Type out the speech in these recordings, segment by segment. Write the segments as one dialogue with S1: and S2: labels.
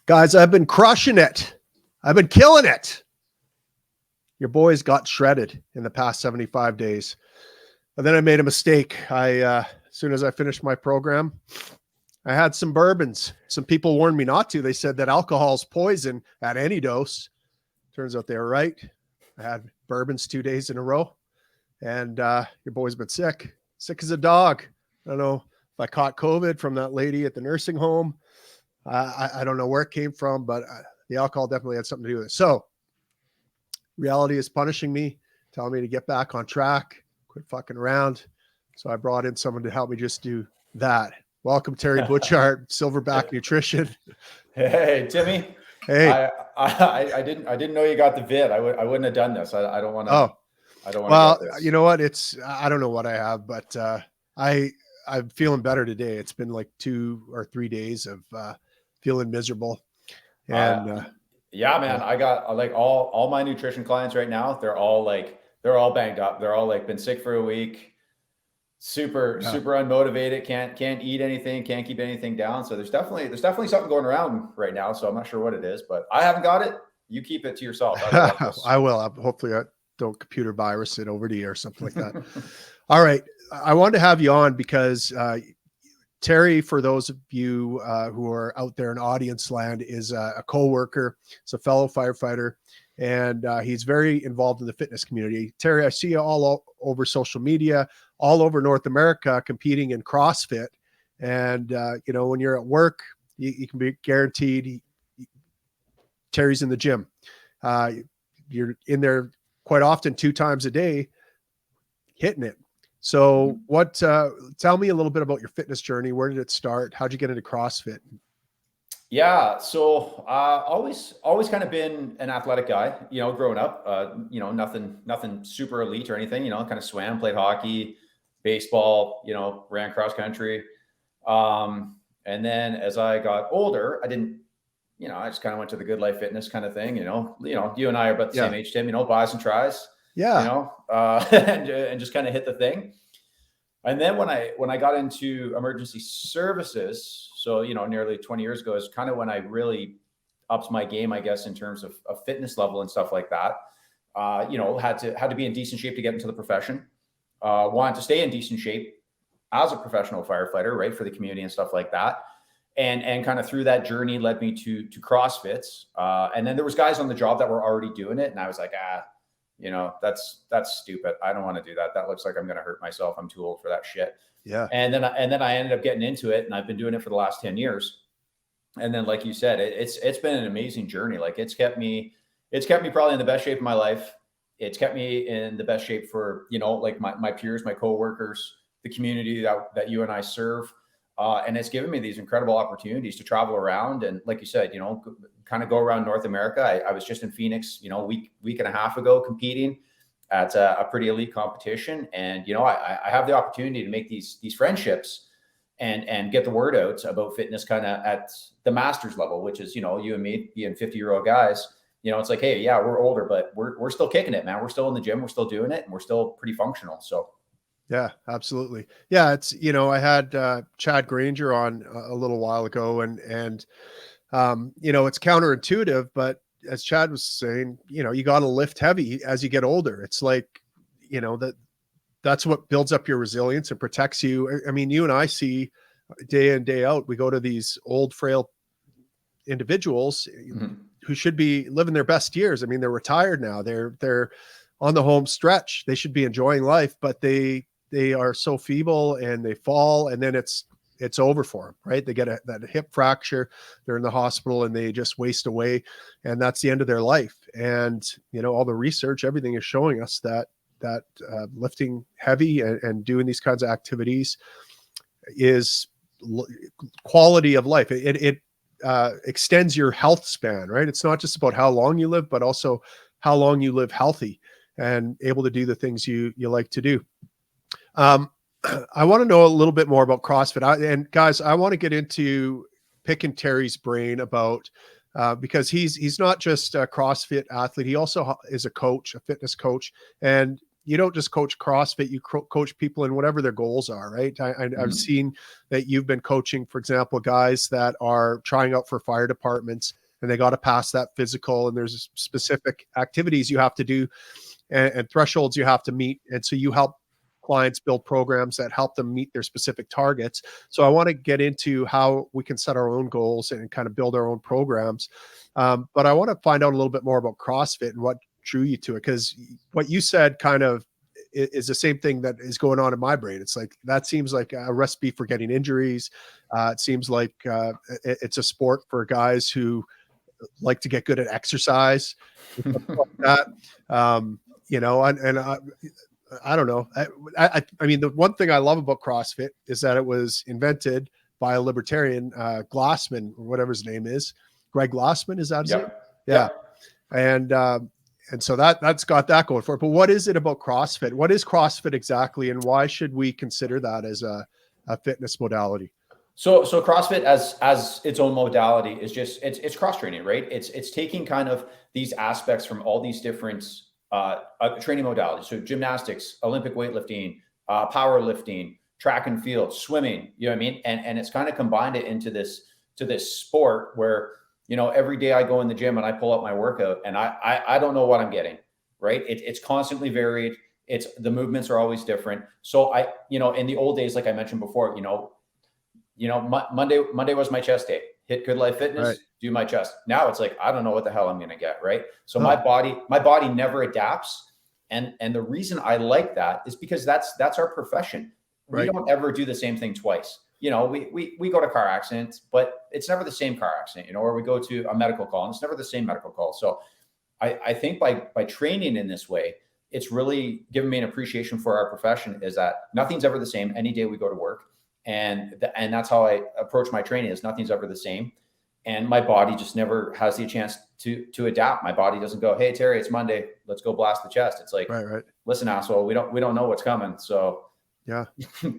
S1: Guys, I've been crushing it. I've been killing it. Your boys got shredded in the past 75 days. And then I made a mistake. As soon as I finished my program, I had some bourbons. Some people warned me not to. They said that alcohol is poison at any dose. Turns out they were right. I had bourbons 2 days in a row. And your boy's been sick as a dog. I don't know if I caught COVID from that lady at the nursing home. I don't know where it came from, but the alcohol definitely had something to do with it. So reality is punishing me, telling me to get back on track, quit fucking around. So I brought in someone to help me just do that. Welcome, Terry Butchart, Silverback Nutrition.
S2: Hey, Timmy.
S1: Hey,
S2: I didn't know you got the vid. I wouldn't have done this. I don't want to.
S1: Oh,
S2: I don't want.
S1: Well,
S2: to get this.
S1: You know what? I don't know what I have, but I'm feeling better today. It's been like 2 or 3 days of feeling miserable. And
S2: yeah, man, I got like all my nutrition clients right now. They're all banged up. They're all like been sick for a week. Super unmotivated. Can't eat anything. Can't keep anything down. So there's definitely something going around right now. So I'm not sure what it is, but I haven't got it. You keep it to yourself.
S1: I will. Hopefully I don't computer virus it over to you or something like that. All right. I wanted to have you on because Terry, for those of you who are out there in audience land, is a co-worker. He's a fellow firefighter, and he's very involved in the fitness community. Terry, I see you all over social media, all over North America, competing in CrossFit. And, when you're at work, you can be guaranteed Terry's in the gym. You're in there quite often 2 times a day, hitting it. So tell me a little bit about your fitness journey. Where did it start? How'd you get into CrossFit?
S2: Yeah. So, always kind of been an athletic guy, growing up, nothing super elite or anything, kind of swam, played hockey, baseball, ran cross country. And then as I got older, I didn't, I just kind of went to the good life fitness kind of thing, you and I are about the same age, Tim, buys and tries.
S1: Yeah.
S2: And just kind of hit the thing. And then when I got into emergency services, so, nearly 20 years ago is kind of when I really upped my game, I guess, in terms of fitness level and stuff like that. Had to be in decent shape to get into the profession. Wanted to stay in decent shape as a professional firefighter, right, for the community and stuff like that. And kind of through that journey led me to CrossFits. And then there was guys on the job that were already doing it. And I was like, that's stupid. I don't want to do that. That looks like I'm going to hurt myself. I'm too old for that shit.
S1: Yeah.
S2: And then I ended up getting into it, and I've been doing it for the last 10 years. And then, like you said, it's been an amazing journey. Like it's kept me probably in the best shape of my life. It's kept me in the best shape for, like my peers, my coworkers, the community that you and I serve. And it's given me these incredible opportunities to travel around. And like you said, kind of go around North America. I was just in Phoenix, week and a half ago competing at a pretty elite competition. And, I have the opportunity to make these friendships and get the word out about fitness kind of at the master's level, which is, you and me being 50-year-old guys, it's like, hey, yeah, we're older, but we're still kicking it, man. We're still in the gym. We're still doing it, and we're still pretty functional. So.
S1: Yeah, absolutely. Yeah. It's, I had Chad Granger on a little while ago and it's counterintuitive, but as Chad was saying, you got to lift heavy as you get older. It's like, that's what builds up your resilience and protects you. I mean, you and I see day in, day out, we go to these old, frail individuals who should be living their best years. I mean, they're retired now. They're on the home stretch. They should be enjoying life, but they are so feeble and they fall, and then it's over for them, right? They get that hip fracture, they're in the hospital, and they just waste away, and that's the end of their life. And all the research, everything is showing us that lifting heavy and doing these kinds of activities is quality of life. It extends your health span, right? It's not just about how long you live, but also how long you live healthy and able to do the things you like to do. I want to know a little bit more about CrossFit. And guys, I want to get into picking Terry's brain about, because he's not just a CrossFit athlete. He also is a coach, a fitness coach. And you don't just coach CrossFit, you coach people in whatever their goals are, right? I've seen that you've been coaching, for example, guys that are trying out for fire departments, and they got to pass that physical, and there's specific activities you have to do and thresholds you have to meet. And so you help clients build programs that help them meet their specific targets. So I want to get into how we can set our own goals and kind of build our own programs. But I want to find out a little bit more about CrossFit and what drew you to it, because what you said kind of is the same thing that is going on in my brain. It's like, that seems like a recipe for getting injuries. It seems like it's a sport for guys who like to get good at exercise, like that. You know, and I don't know. I mean, the one thing I love about CrossFit is that it was invented by a libertarian, Glassman, or whatever his name is. Greg Glassman, is that his name? Yeah. And so that's got that going for it. But what is it about CrossFit? What is CrossFit exactly, and why should we consider that as a fitness modality?
S2: So CrossFit as its own modality is just, it's cross training, right? It's taking kind of these aspects from all these different training modalities. So gymnastics, Olympic weightlifting, powerlifting, track and field, swimming, you know what I mean? And it's kind of combined it into this sport where, you know, every day I go in the gym and I pull up my workout and I don't know what I'm getting, right? It's constantly varied. The movements are always different. So you know, in the old days, like I mentioned before, Monday was my chest day. Hit Good Life Fitness, right, do my chest. Now it's like, I don't know what the hell I'm going to get, right? So my body never adapts. And the reason I like that is because that's our profession. We don't ever do the same thing twice. You know, we go to car accidents, but it's never the same car accident, you know, or we go to a medical call and it's never the same medical call. So I think by training in this way, it's really given me an appreciation for our profession, is that nothing's ever the same any day we go to work. And that's how I approach my training, is nothing's ever the same. And my body just never has the chance to adapt. My body doesn't go, hey, Terry, it's Monday, let's go blast the chest. It's like, listen, asshole, we don't know what's coming. So yeah,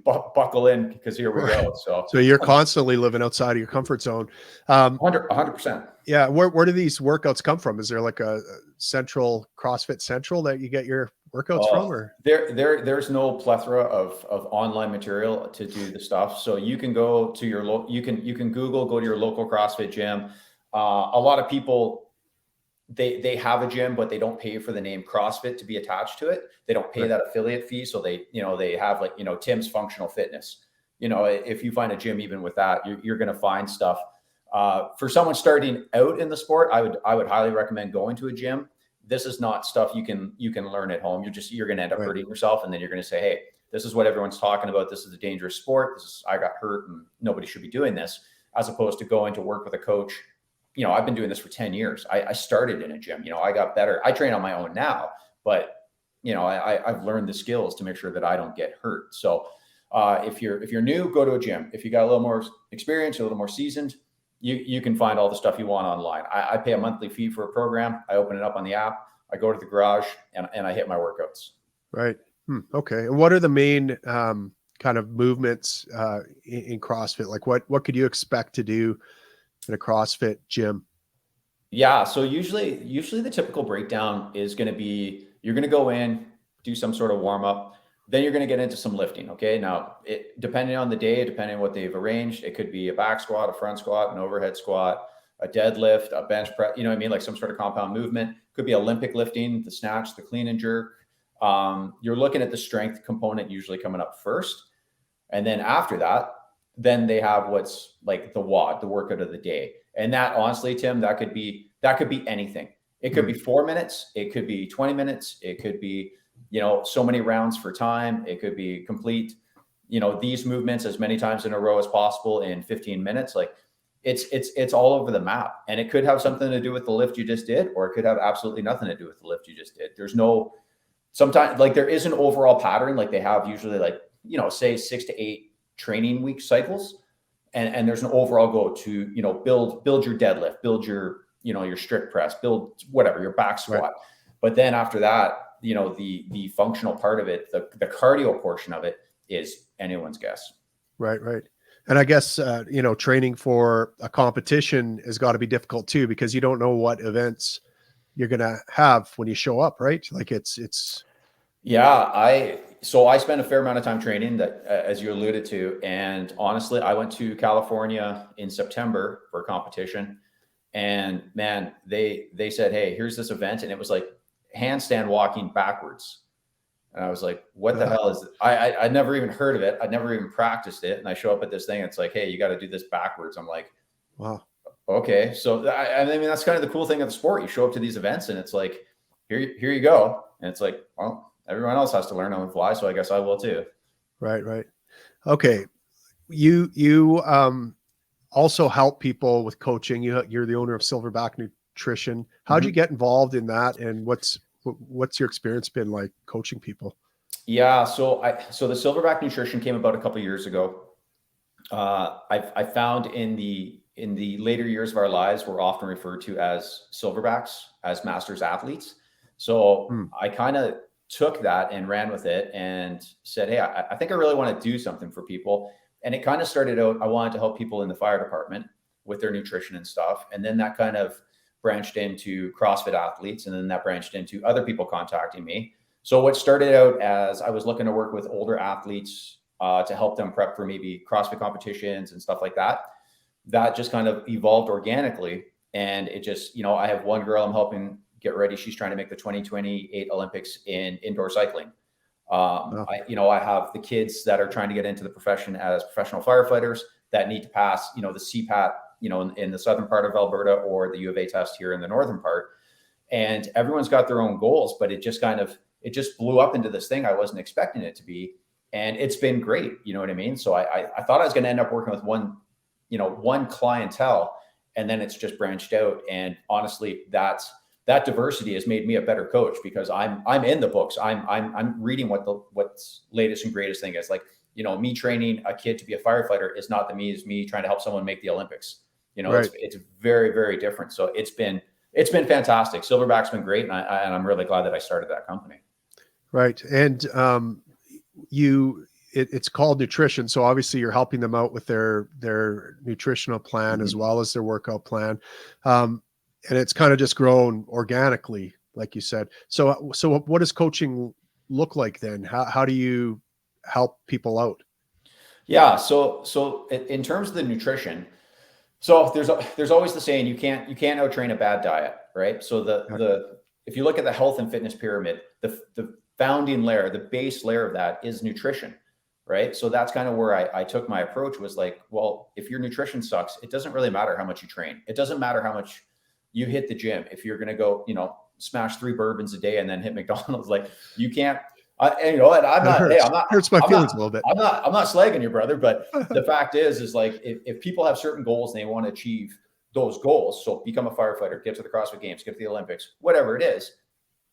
S2: buckle in, because here we go. So
S1: you're constantly living outside of your comfort zone.
S2: 100%.
S1: Yeah. Where do these workouts come from? Is there like a central CrossFit Central that you get your workouts from? Or
S2: there's no plethora of online material to do the stuff. So you can go to your you can Google, go to your local CrossFit gym. A lot of people, they have a gym, but they don't pay for the name CrossFit to be attached to it. They don't pay that affiliate fee. So they have, like, Tim's Functional Fitness. If you find a gym, even with that, you're going to find stuff. For someone starting out in the sport, I would highly recommend going to a gym. This is not stuff you can learn at home. You're going to end up hurting yourself. And then you're going to say, hey, this is what everyone's talking about. This is a dangerous sport. I got hurt and nobody should be doing this, as opposed to going to work with a coach. I've been doing this for 10 years. I started in a gym, I got better. I train on my own now, but I've learned the skills to make sure that I don't get hurt. So if you're new, go to a gym. If you got a little more experience, a little more seasoned, you can find all the stuff you want online. I pay a monthly fee for a program. I open it up on the app. I go to the garage and I hit my workouts.
S1: Right. Okay. And what are the main kind of movements in CrossFit? Like what could you expect to do in a CrossFit gym?
S2: Yeah. So usually the typical breakdown is going to be, you're going to go in, do some sort of warm up. Then you're going to get into some lifting. Okay. Now, depending on the day, depending on what they've arranged, it could be a back squat, a front squat, an overhead squat, a deadlift, a bench press, like some sort of compound movement. Could be Olympic lifting, the snatch, the clean and jerk. You're looking at the strength component usually coming up first. And then after that, then they have what's like the WOD, the workout of the day. And that, honestly, Tim, that could be anything. It could be 4 minutes. It could be 20 minutes. It could be, so many rounds for time. It could be complete, these movements as many times in a row as possible in 15 minutes. Like it's all over the map. And it could have something to do with the lift you just did, or it could have absolutely nothing to do with the lift you just did. Sometimes like there is an overall pattern, like they have usually, like, say 6 to 8 training week cycles. And there's an overall goal to, build your deadlift, build your, your strict press, build whatever, your back squat. Right. But then after that, the functional part of it, the cardio portion of it is anyone's guess. Right.
S1: And I guess, training for a competition has got to be difficult too, because you don't know what events you're going to have when you show up, right? Like it's
S2: Yeah, so I spent a fair amount of time training that, as you alluded to, and honestly, I went to California in September for a competition, and man, they said, "Hey, here's this event," and it was like handstand walking backwards, and I was like, "What the hell is this?" I'd never even heard of it. I'd never even practiced it, and I show up at this thing. It's like, "Hey, you got to do this backwards." I'm like,
S1: Wow.
S2: "Okay." So I mean, that's kind of the cool thing of the sport. You show up to these events, and it's like, here you go, and it's like, well, everyone else has to learn on the fly, so I guess I will too.
S1: Right. Right. Okay. You also help people with coaching. You're the owner of Silverback Nutrition. How'd you
S2: Mhm.
S1: get involved in that, and what's your experience been like coaching people?
S2: Yeah, so the Silverback Nutrition came about a couple of years ago. I found in the later years of our lives, we're often referred to as silverbacks, as masters athletes. So
S1: Hmm.
S2: I kind of took that and ran with it and said, "Hey, I think I really want to do something for people." And it kind of started out, I wanted to help people in the fire department with their nutrition and stuff. And then that kind of branched into CrossFit athletes. And then that branched into other people contacting me. So what started out as I was looking to work with older athletes to help them prep for maybe CrossFit competitions and stuff like that, that just kind of evolved organically. And it just, I have one girl I'm helping get ready. She's trying to make the 2028 Olympics in indoor cycling.
S1: Oh,
S2: I have the kids that are trying to get into the profession as professional firefighters that need to pass, the CPAT, in the southern part of Alberta, or the U of A test here in the northern part. And everyone's got their own goals, but it just blew up into this thing I wasn't expecting it to be. And it's been great. You know what I mean? So I thought I was going to end up working with one clientele, and then it's just branched out. And honestly, that diversity has made me a better coach, because I'm in the books. I'm reading what's latest and greatest thing is. Like, me training a kid to be a firefighter is not the me as me trying to help someone make the Olympics.
S1: right.
S2: It's very, very different. So it's been fantastic. Silverback's been great, and I'm really glad that I started that company.
S1: Right. And it's called nutrition. So obviously you're helping them out with their nutritional plan as
S2: Mhm.
S1: well as their workout plan. And it's kind of just grown organically, like you said. So what does coaching look like then? How do you help people out?
S2: Yeah. So in terms of the nutrition, so there's always the saying, you can't out train a bad diet, right? So
S1: Yeah.
S2: if you look at the health and fitness pyramid, the founding layer, the base layer of that is nutrition, right? So that's kind of where I took my approach, was like, well, if your nutrition sucks, it doesn't really matter how much you train. It doesn't matter how much you hit the gym. If you're going to go, smash 3 bourbons a day and then hit McDonald's, like, you can't. And and I'm
S1: That
S2: not. Hey,
S1: hurts. Hurts my
S2: I'm not.
S1: feelings a little bit.
S2: I'm not slagging your brother, but the fact is like, if people have certain goals and they want to achieve those goals, so become a firefighter, get to the CrossFit Games, get to the Olympics, whatever it is.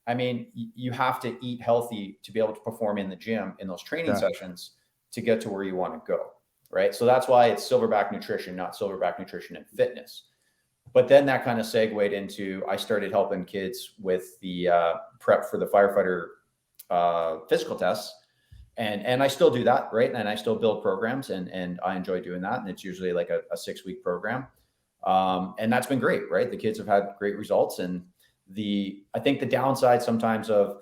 S2: I mean, you have to eat healthy to be able to perform in the gym in those training
S1: Yeah.
S2: sessions to get to where you want to go, right? So that's why it's Silverback Nutrition, not Silverback Nutrition and Fitness. But then that kind of segued into, I started helping kids with the prep for the firefighter physical tests. And I still do that, right? And I still build programs, and I enjoy doing that. And it's usually like a 6-week program. And that's been great, right? The kids have had great results. And I think the downside sometimes of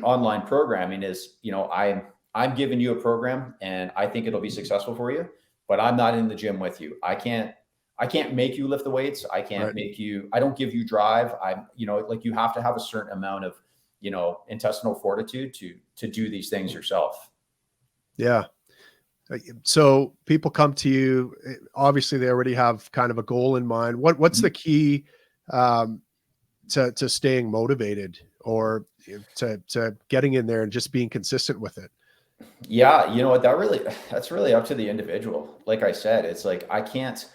S2: online programming is, I'm giving you a program and I think it'll be successful for you, but I'm not in the gym with you. I can't make you lift the weights.
S1: Right.
S2: I don't give you drive. Like, you have to have a certain amount of, intestinal fortitude to do these things yourself.
S1: Yeah. So people come to you, obviously they already have kind of a goal in mind. What's the key um, to staying motivated, or to getting in there and just being consistent with it?
S2: Yeah, you know what? That's really up to the individual. Like I said, it's like, I can't,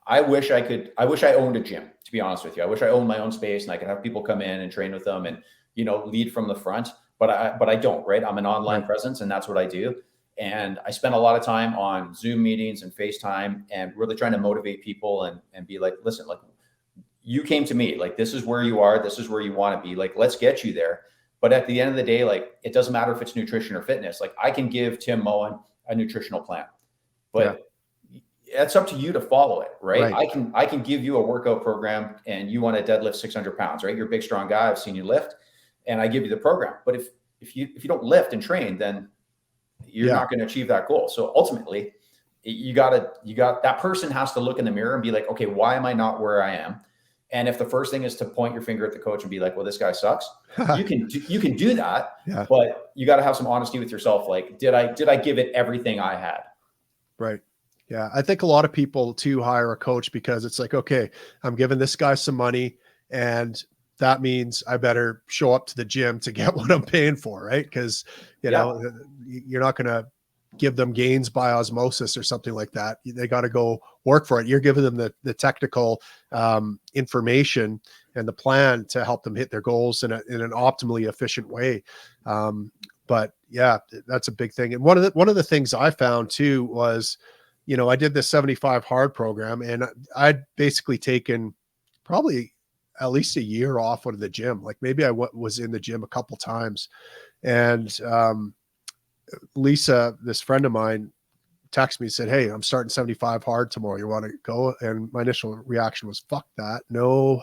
S2: I wish I wish I owned a gym, to be honest with you. I wish I owned my own space and I could have people come in and train with them and, lead from the front, but I don't, right? I'm an online
S1: Right.
S2: presence, and that's what I do. And I spend a lot of time on Zoom meetings and FaceTime, and really trying to motivate people and be like, listen, like, you came to me, like, this is where you are, this is where you want to be, like, let's get you there. But at the end of the day, like, it doesn't matter if it's nutrition or fitness. Like, I can give Tim Moen a nutritional plan,
S1: Yeah.
S2: but it's up to you to follow it, right?
S1: Right.
S2: I can give you a workout program, and you want to deadlift 600 pounds, right? You're a big, strong guy. I've seen you lift. and I give you the program. But if you don't lift and train, then you're not going to achieve that goal. So ultimately, that person has to look in the mirror and be like, okay, why am I not where I am? And if the first thing is to point your finger at the coach and be like, well, this guy sucks, you can do that, but you got to have some honesty with yourself. Like, did I give it everything I had?
S1: Right. Yeah. I think a lot of people too hire a coach because it's like, okay, I'm giving this guy some money, and that means I better show up to the gym to get what I'm paying for. Right. Because, you know, you're not going to give them gains by osmosis or something like that. They got to go work for it. You're giving them the technical information and the plan to help them hit their goals in an optimally efficient way. But yeah, that's a big thing. And one of the things I found too was, you know, I did this 75 hard program, and I'd basically taken probably at least a year off out of the gym. Like maybe I was in the gym a couple times, and Lisa, this friend of mine, texted me and said, hey, I'm starting 75 hard tomorrow. You want to go? And my initial reaction was, fuck that. No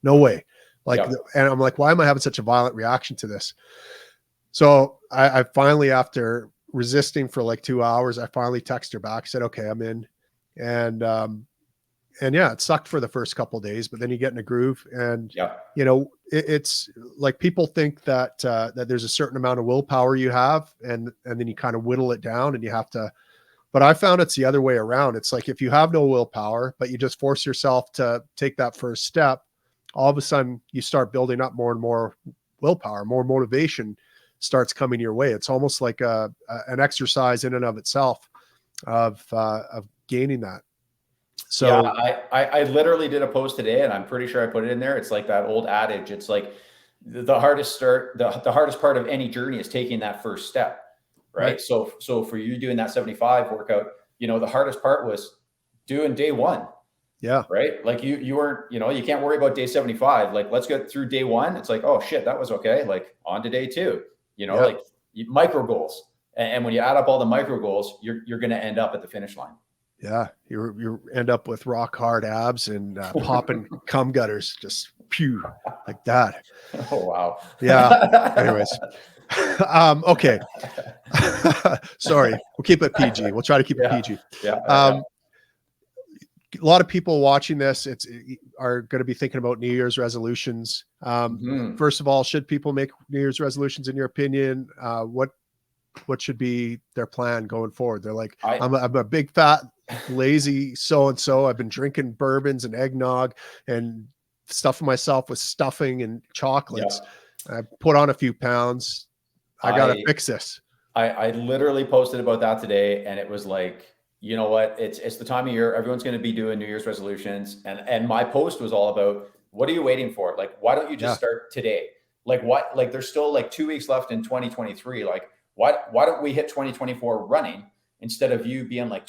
S1: way. Like, and I'm like, why am I having such a violent reaction to this? So I finally, after resisting for like 2 hours, I finally texted her back, said, okay, I'm in. And yeah, it sucked for the first couple of days, but then you get in a groove, and you know, it's like people think that that there's a certain amount of willpower you have, and then you kind of whittle it down, and you have to. But I found it's the other way around. It's like if you have no willpower, but you just force yourself to take that first step, all of a sudden you start building up more and more willpower, more motivation starts coming your way. It's almost like an exercise in and of itself of gaining that. So
S2: yeah, I literally did a post today, and I'm pretty sure I put it in there. It's like that old adage. It's like the hardest part of any journey is taking that first step. Right. So for you doing that 75 workout, you know, the hardest part was doing day one.
S1: Yeah.
S2: Right. Like you weren't, you know, you can't worry about day 75. Like, let's get through day one. It's like, oh shit, that was okay. Like on to day two, you know, like micro goals. And when you add up all the micro goals, you're going to end up at the finish line.
S1: Yeah, you end up with rock hard abs and popping cum gutters, just pew like that.
S2: Oh wow.
S1: Yeah. Anyways, okay. Sorry, we'll keep it PG. We'll try to keep it PG. A lot of people watching this are going to be thinking about New Year's resolutions. First of all, should people make New Year's resolutions in your opinion? What should be their plan going forward? They're like, I'm a big fat lazy so-and-so. I've been drinking bourbons and eggnog and stuffing myself with stuffing and chocolates. I put on a few pounds. I got to fix this.
S2: I literally posted about that today, and it was like, you know what? It's the time of year. Everyone's going to be doing New Year's resolutions. And my post was all about, what are you waiting for? Like, why don't you just start today? Like there's still like 2 weeks left in 2023. Like, why don't we hit 2024 running instead of you being like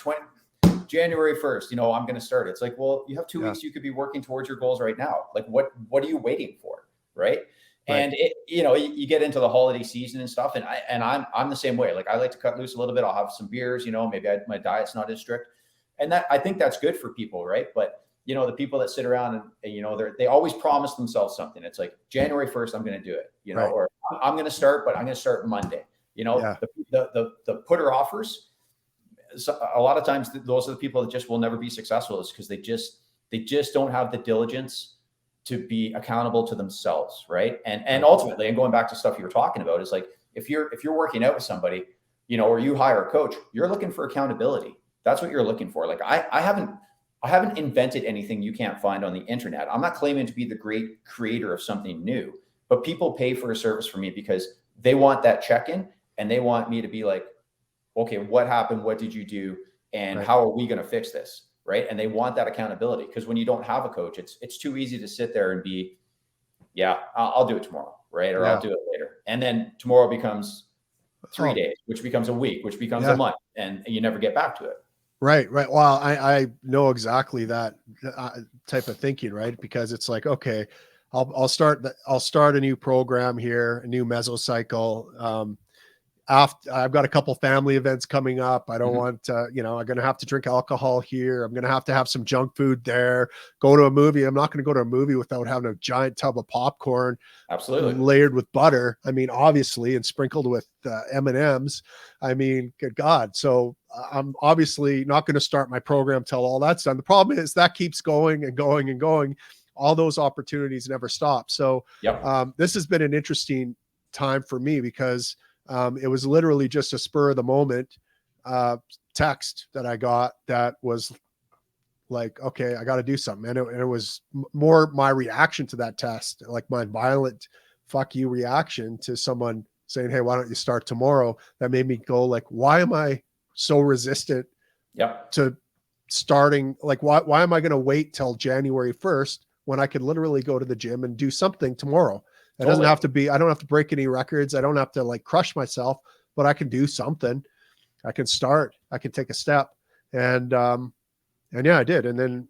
S2: January 1st, you know, I'm going to start. It's like, well, you have 2 weeks. You could be working towards your goals right now. Like what are you waiting for? Right. And you know, you get into the holiday season and stuff. And I'm the same way. Like I like to cut loose a little bit. I'll have some beers, you know, maybe my diet's not as strict. And I think that's good for people. Right. But you know, the people that sit around and you know, they always promise themselves something. It's like January 1st, I'm going to do it, you know, or I'm going to start, but I'm going to start Monday. You know, the putter offers. So a lot of times those are the people that just will never be successful, is because they just don't have the diligence to be accountable to themselves. Right. And ultimately, and going back to stuff you were talking about, is like, if you're working out with somebody, you know, or you hire a coach, you're looking for accountability. That's what you're looking for. Like I haven't invented anything you can't find on the internet. I'm not claiming to be the great creator of something new, but people pay for a service from me because they want that check-in, and they want me to be like, okay, what happened? What did you do? And how are we going to fix this? Right. And they want that accountability, because when you don't have a coach, it's too easy to sit there and be, I'll do it tomorrow. Right. Or I'll do it later. And then tomorrow becomes 3 days, which becomes a week, which becomes a month, and you never get back to it.
S1: Right. Well, I know exactly that type of thinking, right? Because it's like, okay, I'll start a new program here, a new mesocycle. after I've got a couple family events coming up. I don't
S2: Mhm.
S1: want to, I'm going to have to drink alcohol here. I'm going to have some junk food there, go to a movie. I'm not going to go to a movie without having a giant tub of popcorn
S2: Absolutely.
S1: layered with butter. I mean, obviously, and sprinkled with M&Ms. I mean, good God. So I'm obviously not going to start my program till all that's done. The problem is that keeps going and going and going. All those opportunities never stop. So
S2: Yep.
S1: this has been an interesting time for me because it was literally just a spur of the moment text that I got that was like, okay, I got to do something. And it was more my reaction to that test, like my violent fuck you reaction to someone saying, hey, why don't you start tomorrow? That made me go like, why am I so resistant
S2: Yep.
S1: to starting? Like, why am I going to wait till January 1st when I could literally go to the gym and do something tomorrow? It doesn't have to be, I don't have to break any records. I don't have to like crush myself, but I can do something. I can start, I can take a step. And yeah, I did. And then,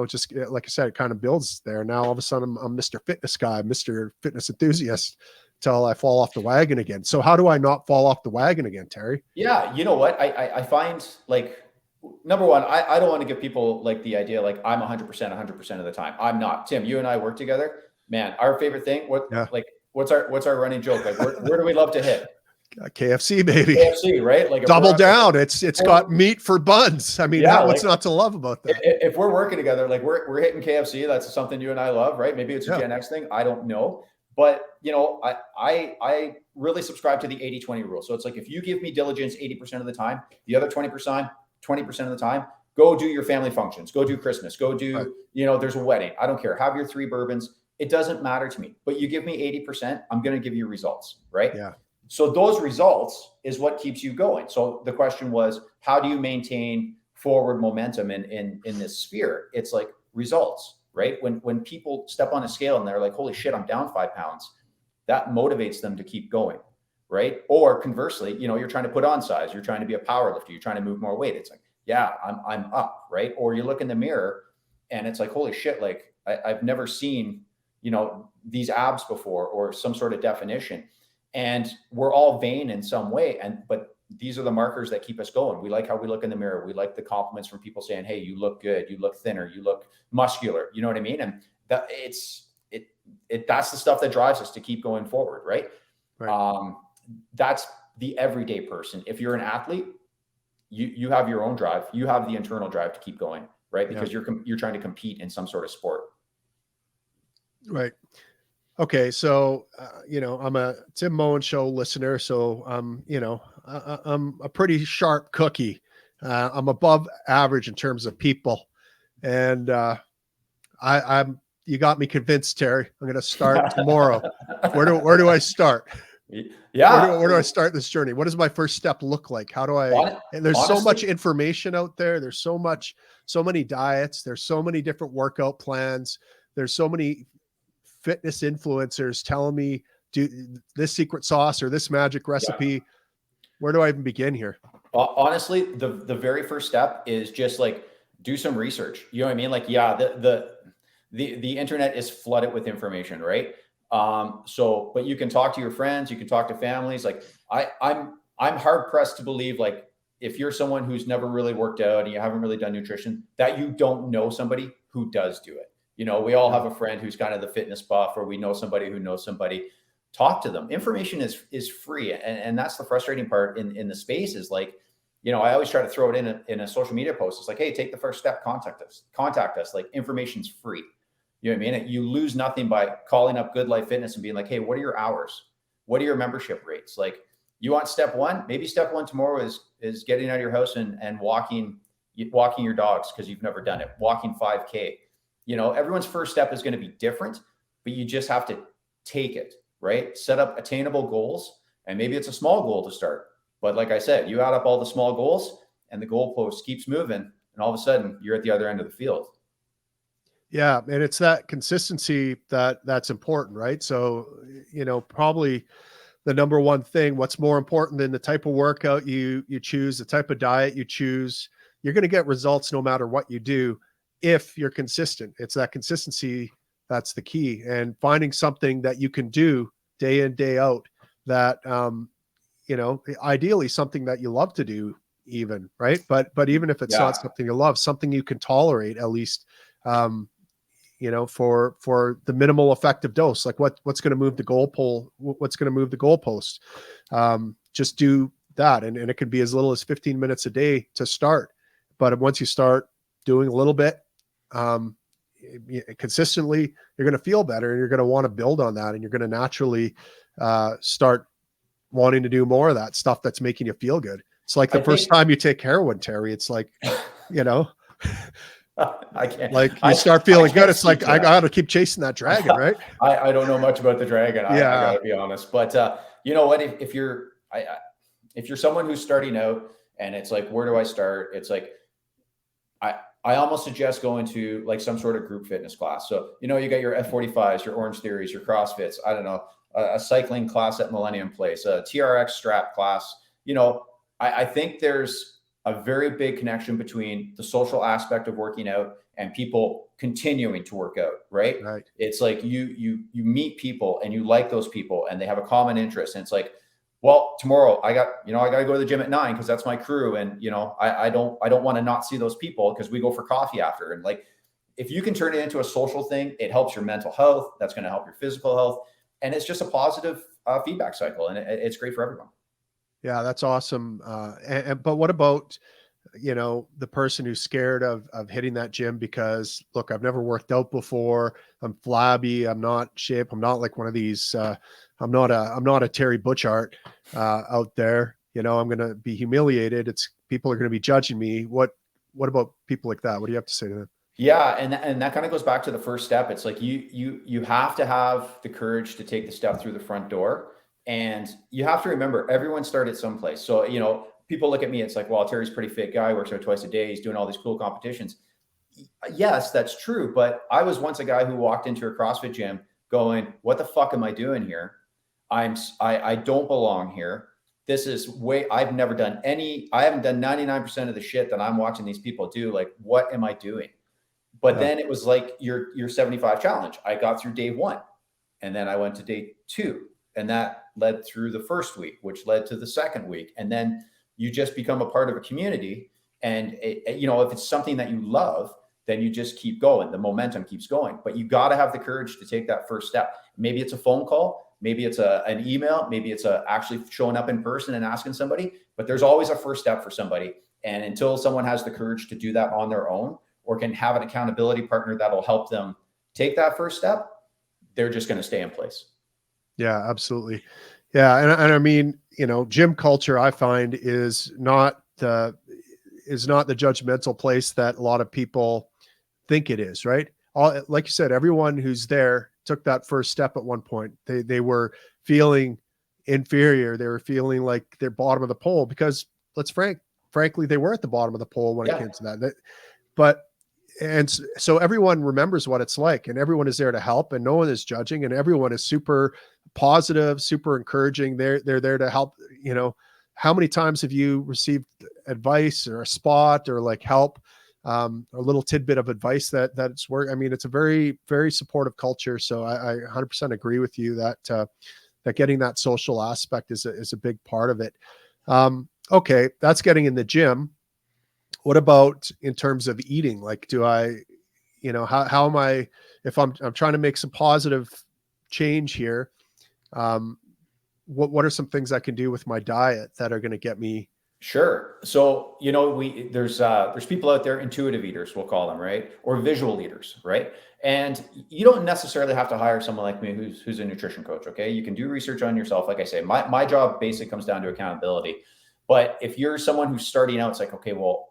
S1: just like I said, it kind of builds there. Now all of a sudden I'm Mr. Fitness guy, Mr. Fitness enthusiast till I fall off the wagon again. So how do I not fall off the wagon again, Terry?
S2: Yeah. You know what? I find like, number one, I don't want to give people like the idea, like I'm 100% of the time. I'm not. Tim, you and I work together, man. Our favorite thing,
S1: Yeah.
S2: what's our running joke? Like, where do we love to hit?
S1: KFC, baby.
S2: KFC, right? Like
S1: double down. It's got meat for buns. I mean,
S2: yeah,
S1: what's not to love about that?
S2: If we're working together, like we're hitting KFC, that's something you and I love, right? Maybe it's a Gen X thing. I don't know. But I really subscribe to the 80-20 rule. So it's like, if you give me diligence 80% of the time, the other 20% of the time, go do your family functions, go do Christmas, go do, there's a wedding. I don't care. Have your 3 bourbons. It doesn't matter to me, but you give me 80%, I'm going to give you results, right?
S1: Yeah.
S2: So those results is what keeps you going. So the question was, how do you maintain forward momentum in this sphere? It's like results, right? When people step on a scale and they're like, holy shit, I'm down 5 pounds, that motivates them to keep going, right? Or conversely, you're trying to put on size, you're trying to be a power lifter, you're trying to move more weight. It's like, yeah, I'm up, right? Or you look in the mirror and it's like, holy shit, like I've never seen, these abs before, or some sort of definition. And we're all vain in some way. But these are the markers that keep us going. We like how we look in the mirror. We like the compliments from people saying, hey, you look good, you look thinner, you look muscular. You know what I mean? And that's the stuff that drives us to keep going forward, right? That's the everyday person. If you're an athlete, you have your own drive. You have the internal drive to keep going, right? Because you're trying to compete in some sort of sport.
S1: Right. Okay. So, I'm a Tim Moen show listener. So, I'm a pretty sharp cookie. I'm above average in terms of people. And you got me convinced, Terry. I'm going to start tomorrow. Where do I start?
S2: Yeah.
S1: Where do I start this journey? What does my first step look like? How do I, and there's so much information out there. There's so many diets. There's so many different workout plans. There's so many fitness influencers telling me do this secret sauce or this magic recipe. Yeah. Where do I even begin here?
S2: Honestly, the very first step is just like do some research. You know what I mean? Like, yeah, the internet is flooded with information, right? But you can talk to your friends, you can talk to families. Like I'm hard pressed to believe, like, if you're someone who's never really worked out and you haven't really done nutrition, that you don't know somebody who does do it. We all have a friend who's kind of the fitness buff, or we know somebody who knows somebody. Talk to them. Information is free. And that's the frustrating part in the space is like, I always try to throw it in a social media post. It's like, hey, take the first step, contact us. Like, information's free. You know what I mean? You lose nothing by calling up Good Life Fitness and being like, hey, what are your hours? What are your membership rates? Like, you want step one? Maybe step one tomorrow is getting out of your house and walking your dogs, because you've never done it. Walking 5K. Everyone's first step is going to be different, but you just have to take it, right? Set up attainable goals. And maybe it's a small goal to start. But like I said, you add up all the small goals and the goalpost keeps moving. And all of a sudden you're at the other end of the field.
S1: Yeah. And it's that consistency that's important, right? So, probably the number one thing, what's more important than the type of workout you choose, the type of diet you choose, you're going to get results no matter what you do. If you're consistent, it's that consistency that's the key, and finding something that you can do day in, day out that you know, ideally something that you love to do even, right? But even if it's not something you love, something you can tolerate at least, you know, for the minimal effective dose, like what's going to move the what's going to move the goalpost. Just do that. And it could be as little as 15 minutes a day to start. But once you start doing a little bit, consistently, you're going to feel better, and you're going to want to build on that. And you're going to naturally start wanting to do more of that stuff that's making you feel good. It's like the first time you take heroin, Terry. It's like, you know,
S2: I can't.
S1: Like you start feeling good. It's like, I got to keep chasing that dragon, right?
S2: I don't know much about the dragon. I got to be honest. But you know what? If you're someone who's starting out and it's like, where do I start? It's like, I almost suggest going to like some sort of group fitness class. So, you know, you got your F45s, your Orange Theories, your CrossFits, I don't know, a cycling class at Millennium Place, a TRX strap class. You know, I think there's a very big connection between the social aspect of working out and people continuing to work out, right? It's like you meet people and you like those people and they have a common interest. And it's like, well, tomorrow I got to go to the gym at 9 because that's my crew. And, you know, I don't want to not see those people because we go for coffee after. And like, if you can turn it into a social thing, it helps your mental health. That's going to help your physical health. And it's just a positive feedback cycle. And it's great for everyone. Yeah,
S1: that's awesome. But what about, you know, the person who's scared of hitting that gym because, look, I've never worked out before. I'm flabby. I'm not shape. I'm not like one of these. I'm not a Terry Butchart out there. You know, I'm going to be humiliated. People are going to be judging me. What about people like that? What do you have to say to them?
S2: Yeah. And that kind of goes back to the first step. It's like, you have to have the courage to take the step through the front door. And you have to remember, everyone started someplace. So, you know, people look at me, it's like, well, Terry's a pretty fit guy, works out twice a day. He's doing all these cool competitions. Yes, that's true. But I was once a guy who walked into a CrossFit gym going, what the fuck am I doing here? I don't belong here. This is I haven't done 99% of the shit that I'm watching these people do. Like, what am I doing? But then it was like your 75 challenge. I got through day 1 and then I went to day 2 and that led through the first week, which led to the second week. And then you just become a part of a community. And you know, if it's something that you love, then you just keep going. The momentum keeps going, but you got to have the courage to take that first step. Maybe it's a phone call. Maybe it's an email. Maybe it's actually showing up in person and asking somebody, but there's always a first step for somebody. And until someone has the courage to do that on their own or can have an accountability partner that'll help them take that first step, they're just going to stay in place.
S1: Yeah, absolutely. Yeah. And I mean, you know, gym culture, I find is not the judgmental place that a lot of people think it is, right? Like you said, everyone who's there took that first step at one point. They were feeling inferior. They were feeling like they're bottom of the pole because frankly, they were at the bottom of the pole when it came to that. And so everyone remembers what it's like, and everyone is there to help, and no one is judging, and everyone is super positive, super encouraging. They're there to help. You know, how many times have you received advice or a spot or like help, a little tidbit of advice that's work? I mean, it's a very, very supportive culture. So I 100% agree with you that getting that social aspect is a big part of it. Okay. That's getting in the gym. What about in terms of eating? Like, do I, you know, how am I, if I'm trying to make some positive change here, what are some things I can do with my diet that are going to get me?
S2: Sure. So, you know, there's people out there, intuitive eaters, we'll call them, right? Or visual eaters, right? And you don't necessarily have to hire someone like me who's a nutrition coach. Okay. You can do research on yourself. Like I say, my job basically comes down to accountability. But if you're someone who's starting out, it's like, okay, well,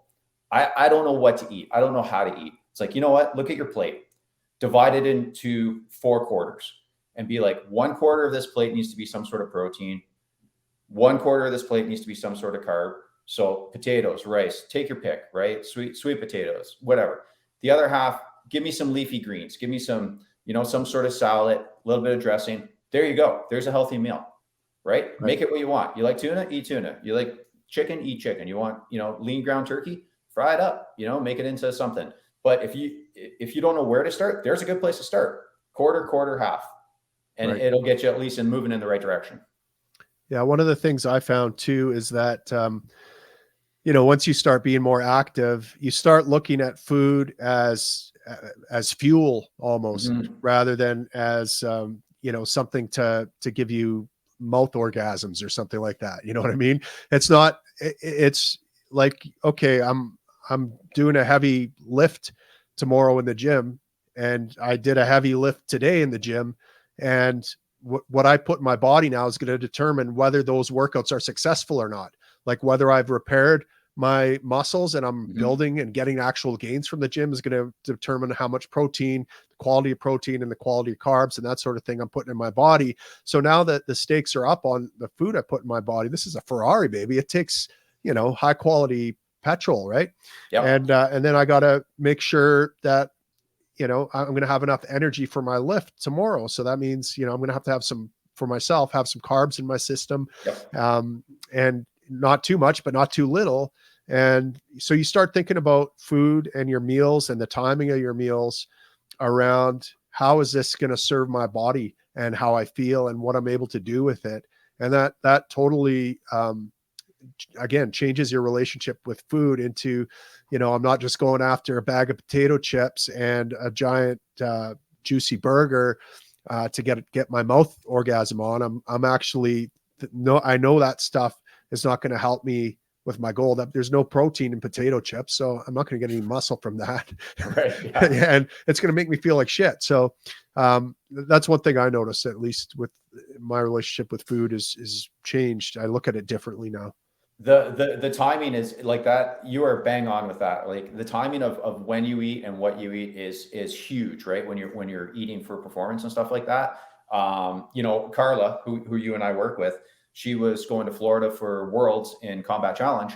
S2: I don't know what to eat. I don't know how to eat. It's like, you know what? Look at your plate, divide it into 4 quarters and be like, 1/4 of this plate needs to be some sort of protein. 1/4 of this plate needs to be some sort of carb. So potatoes, rice, take your pick, right? Sweet potatoes, whatever. The other half, give me some leafy greens. Give me some, you know, some sort of salad, a little bit of dressing. There you go. There's a healthy meal, right? Make it what you want. You like tuna? Eat tuna. You like chicken? Eat chicken. You want, you know, lean ground turkey? Fry it up, you know, make it into something. But if you don't know where to start, there's a good place to start. Quarter, half. And it'll get you at least moving in the right direction.
S1: Yeah. One of the things I found too is that, once you start being more active, you start looking at food as fuel almost,
S2: Mhm.
S1: rather than as, something to give you mouth orgasms or something like that. You know what I mean? It's not, it's like, okay, I'm doing a heavy lift tomorrow in the gym, and I did a heavy lift today in the gym, and what I put in my body now is going to determine whether those workouts are successful or not. Like whether I've repaired my muscles and I'm
S2: Mhm.
S1: building and getting actual gains from the gym is going to determine how much protein, the quality of protein and the quality of carbs and that sort of thing I'm putting in my body. So now that the stakes are up on the food I put in my body, this is a Ferrari, baby. It takes, high quality petrol, right?
S2: Yep.
S1: And then I got to make sure that, I'm going to have enough energy for my lift tomorrow. So that means, I'm going to have some for myself, have some carbs in my system,
S2: Yep.
S1: and not too much, but not too little. And so you start thinking about food and your meals and the timing of your meals around how is this going to serve my body and how I feel and what I'm able to do with it. And that totally, again, changes your relationship with food into, I'm not just going after a bag of potato chips and a giant, juicy burger, to get my mouth orgasm on. I'm actually, no, I know that stuff is not going to help me with my goal. That there's no protein in potato chips, so I'm not going to get any muscle from that.
S2: Right. Yeah.
S1: And it's going to make me feel like shit. So that's one thing I noticed, at least with my relationship with food, is changed. I look at it differently now.
S2: The timing is like that. You are bang on with that. Like the timing of when you eat and what you eat is huge, right? When you're eating for performance and stuff like that. Carla, who you and I work with, she was going to Florida for Worlds in Combat Challenge,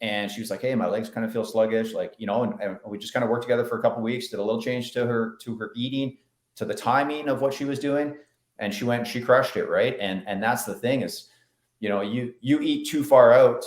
S2: and she was like, "Hey, my legs kind of feel sluggish," like and we just kind of worked together for a couple of weeks, did a little change to her eating, to the timing of what she was doing, and she crushed it, right? And that's the thing is, you eat too far out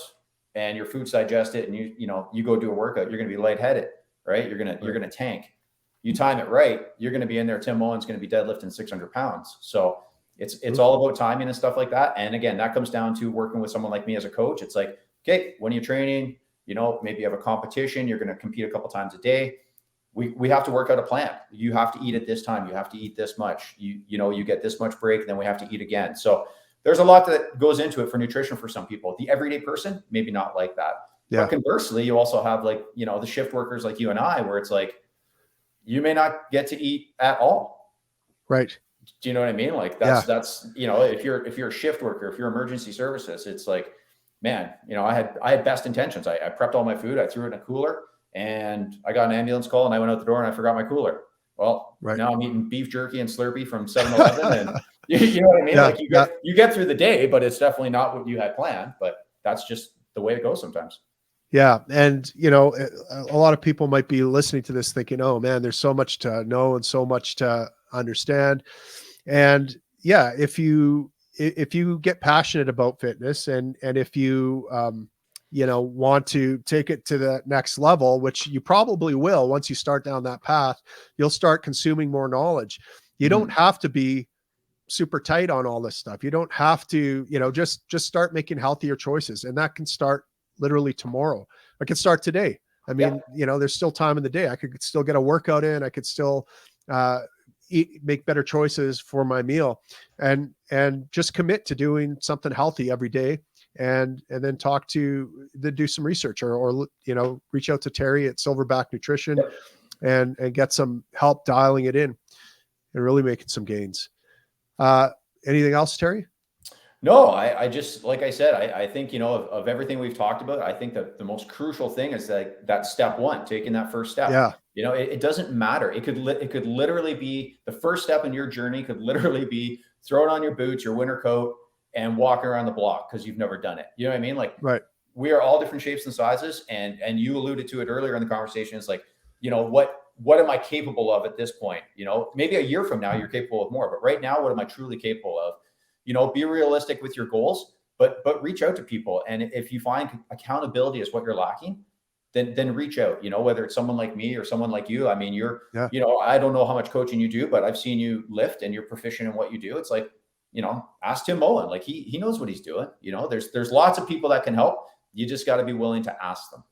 S2: and your food's digested and you go do a workout, you're going to be lightheaded, right? You're going to tank. You time it right, you're going to be in there. Tim Moen's going to be deadlifting 600 pounds. So it's all about timing and stuff like that. And again, that comes down to working with someone like me as a coach. It's like, okay, when you're training, maybe you have a competition, you're going to compete a couple times a day. We have to work out a plan. You have to eat at this time. You have to eat this much. You get this much break, then we have to eat again. So there's a lot that goes into it for nutrition for some people. The everyday person, maybe not like that.
S1: Yeah.
S2: But conversely, you also have like, the shift workers like you and I, where it's like, you may not get to eat at all.
S1: Right.
S2: Do you know what I mean? Like that's, if you're a shift worker, if you're emergency services, it's like, man, I had best intentions. I prepped all my food. I threw it in a cooler and I got an ambulance call and I went out the door and I forgot my cooler. Well,
S1: Right.
S2: now I'm eating beef jerky and Slurpee from 7-Eleven and you know what I mean?
S1: Yeah,
S2: Like you get through the day, but it's definitely not what you had planned, but that's just the way it goes sometimes.
S1: Yeah. And, a lot of people might be listening to this thinking, oh man, there's so much to know and so much to understand. And yeah, if you get passionate about fitness and if you, want to take it to the next level, which you probably will, once you start down that path, you'll start consuming more knowledge. You don't have to be super tight on all this stuff. You don't have to, just start making healthier choices. And that can start literally tomorrow. I can start today. I mean, there's still time in the day. I could still get a workout in. I could still make better choices for my meal, and just commit to doing something healthy every day. And then do some research or reach out to Terry at Silverback Nutrition and get some help dialing it in and really making some gains. Anything else, Terry?
S2: No, I just, like I said, I think, of everything we've talked about, I think that the most crucial thing is that step one, taking that first step.
S1: Yeah.
S2: It doesn't matter. It could literally be the first step in your journey could literally be throwing on your boots, your winter coat and walking around the block because you've never done it. You know what I mean? Like,
S1: right.
S2: We are all different shapes and sizes. And you alluded to it earlier in the conversation. It's like, what am I capable of at this point? Maybe a year from now, you're capable of more, but right now, what am I truly capable of? Be realistic with your goals, but reach out to people. And if you find accountability is what you're lacking, then reach out, whether it's someone like me or someone like you. I mean, I don't know how much coaching you do, but I've seen you lift and you're proficient in what you do. It's like, ask Tim Moen. Like he knows what he's doing. There's lots of people that can help. You just got to be willing to ask them.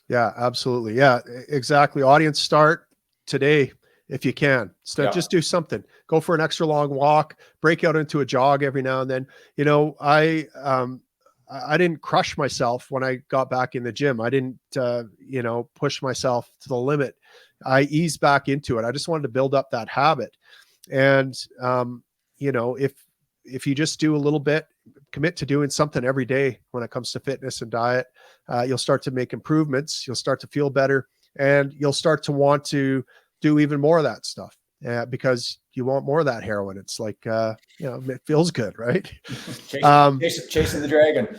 S1: Yeah, absolutely. Yeah, exactly. Audience, start today if you can. Just do something. Go for an extra long walk, break out into a jog every now and then. I didn't crush myself when I got back in the gym. I didn't, push myself to the limit. I eased back into it. I just wanted to build up that habit. And, if you just do a little bit, commit to doing something every day when it comes to fitness and diet, you'll start to make improvements. You'll start to feel better, and you'll start to want to do even more of that stuff because you want more of that heroin. It's like, it feels good, right?
S2: Chasing the dragon.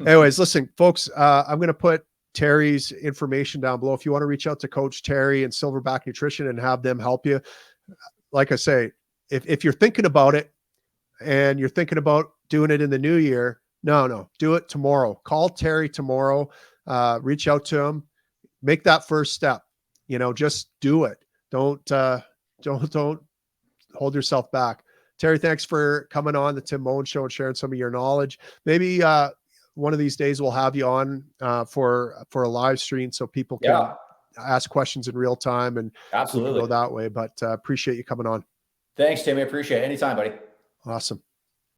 S1: Anyways, listen, folks, I'm going to put Terry's information down below. If you want to reach out to Coach Terry and Silverback Nutrition and have them help you, like I say, if you're thinking about it and you're thinking about doing it in the new year, no, do it tomorrow. Call Terry tomorrow, reach out to him, make that first step, just do it. Don't hold yourself back. Terry, thanks for coming on the Tim Moen Show and sharing some of your knowledge. Maybe one of these days we'll have you on for a live stream so people can ask questions in real time, and
S2: absolutely
S1: go that way. But appreciate you coming on.
S2: Thanks, Tim. I appreciate it. Anytime, buddy.
S1: Awesome.